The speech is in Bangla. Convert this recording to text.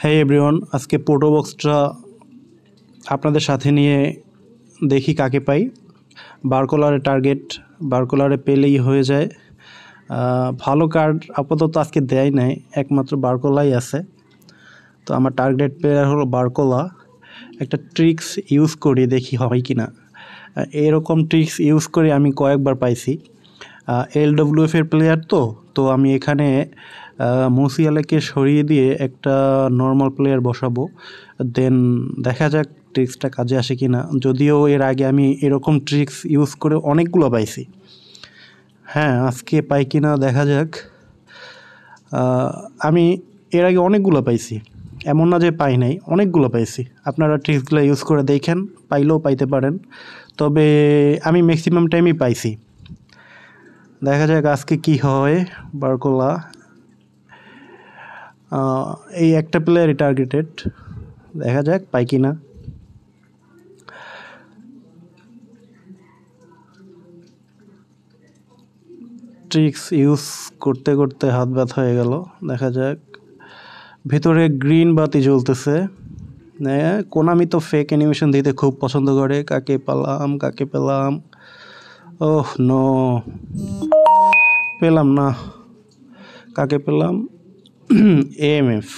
হ্যাঁ এভরিওয়ান, আজকে পোটো বক্সটা আপনাদের সাথে নিয়ে দেখি কাকে পাই। বারকোলারে টার্গেট, বারকোলারে পেলেই হয়ে যায়। ভালো কার্ড আপাতত আজকে দেয় নাই, একমাত্র বারকোলাই আছে। তো আমার টার্গেট প্লেয়ার হলো বারকোলা। একটা ট্রিক্স ইউজ করি, দেখি হয় কি না। এরকম ট্রিক্স ইউজ করে আমি কয়েকবার পাইছি। LWF এর প্লেয়ার তো আমি এখানে মুসিয়ালাকে সরিয়ে দিয়ে একটা নর্মাল প্লেয়ার বসাবো, দেন দেখা যাক ট্রিক্সটা কাজে আসে কি না। যদিও এর আগে আমি এরকম ট্রিক্স ইউজ করে অনেকগুলো পাইছি। হ্যাঁ, আজকে পাই কি না দেখা যাক। আমি এর আগে অনেকগুলো পাইছি, এমন না যে পাই নাই, অনেকগুলো পাইছি। আপনারা ট্রিক্সগুলো ইউজ করে দেখেন, পাইলেও পাইতে পারেন, তবে আমি ম্যাক্সিমাম টাইমই পাইছি। দেখা যাক আজকে কি হয়। বারকোলা এই একটা প্লেয়ারই টার্গেটেড, দেখা যাক পাই কি না। ট্রিক্স ইউজ করতে করতে হাত ব্যথা হয়ে গেল। দেখা যাক, ভেতরে গ্রিন বাতি জ্বলতেছে। কোনামি তো ফেক অ্যানিমেশন দিতে খুব পছন্দ করে। কাকে পেলাম? ওহ নো, পেলাম না। কাকে পেলাম? AMF।